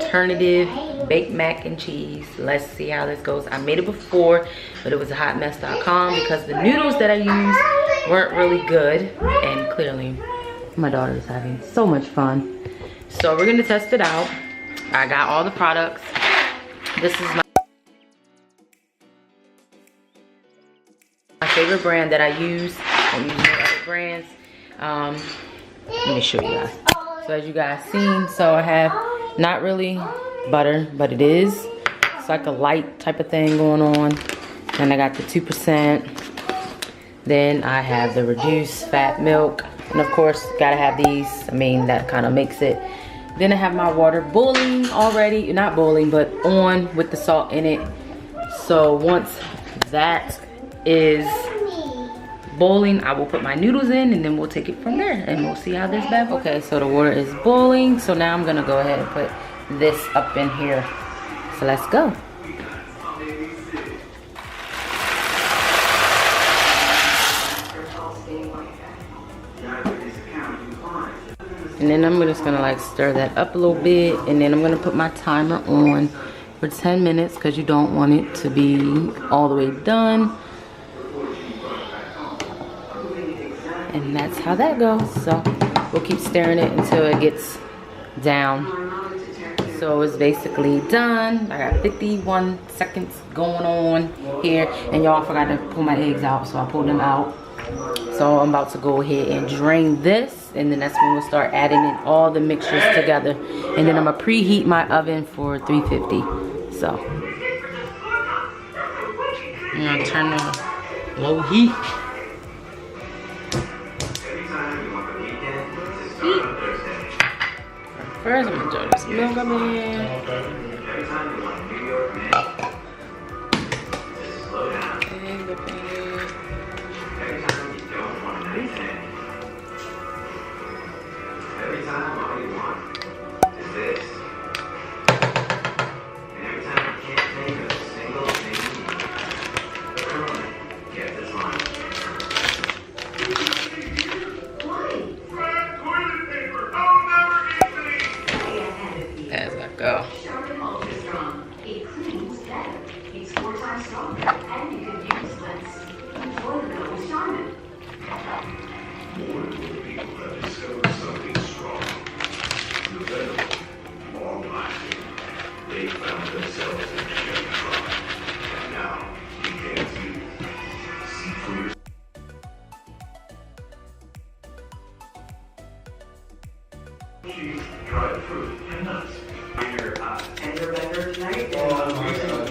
alternative baked mac and cheese. Let's see how this goes. I made it before, but it was a hotmess.com because the noodles that I used weren't really good, and clearly my daughter is having so much fun. So we're gonna test it out. I got all the products. This is my favorite brand that I use. I use no other brands. Let me show you guys. So as you guys seen, so I have not really butter, but it is. It's like a light type of thing going on. Then I got the 2%. Then I have the reduced fat milk. And of course, gotta have these. I mean, that kind of makes it. Then I have my water boiling already. Not boiling, but on with the salt in it. So once that is boiling, I will put my noodles in and then we'll take it from there and we'll see how this bad. Okay, so the water is boiling. So now I'm gonna go ahead and put this up in here. So let's go. And then I'm just gonna like stir that up a little bit, and then I'm gonna put my timer on for 10 minutes because you don't want it to be all the way done. And that's how that goes. So we'll keep stirring it until it gets down. So it's basically done. I got 51 seconds going on here, and y'all forgot to pull my eggs out, so I pulled them out. So I'm about to go ahead and drain this, and then that's when we'll start adding in all the mixtures together. And then I'm gonna preheat my oven for 350. So I'm gonna turn the low heat. First, I'm gonna throw this milk up in here. Egg up in here. Every time all you want is this. And every time you can't think of a single thing you need, get this line. As I go. It cleans better. It's 4 times stronger, and you can use less. Enjoy the double Charmin. More and more people have discovered something strong, developed, long-lasting. They found themselves in a Chevy truck, and now you can too. See for yourself. Cheese, dried fruit, and nuts. Your tender bender tonight? Oh my God.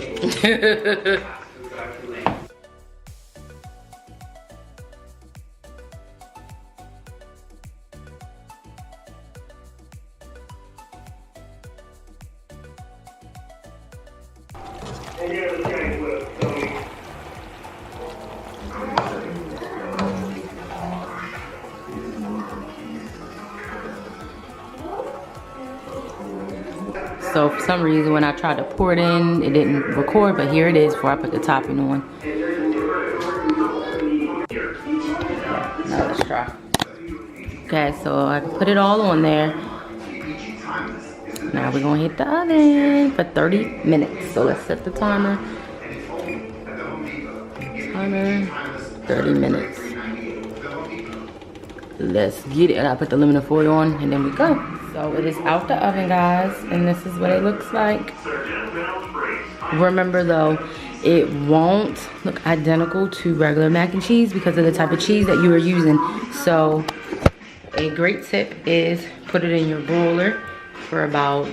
So for some reason when I tried to pour it in, it didn't record, but here it is before I put the topping on. Now let's try. Okay, so I put it all on there. Now we're gonna hit the oven for 30 minutes. So let's set the timer. Timer, 30 minutes. Let's get it. I put the aluminum foil on and then we go. So it is out the oven, guys, and this is what it looks like. Remember though, it won't look identical to regular mac and cheese because of the type of cheese that you are using. So a great tip is put it in your broiler for about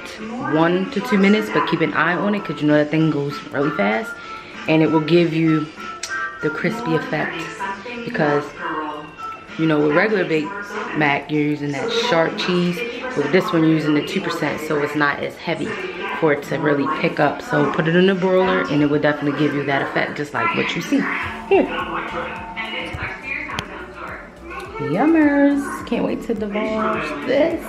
1 to 2 minutes, but keep an eye on it because you know that thing goes really fast, and it will give you the crispy effect. Because you know, with regular baked mac, you're using that sharp cheese. With this one, you're using the 2%, so it's not as heavy for it to really pick up. So put it in the broiler, and it will definitely give you that effect, just like what you see here. Yummers! Can't wait to divulge this.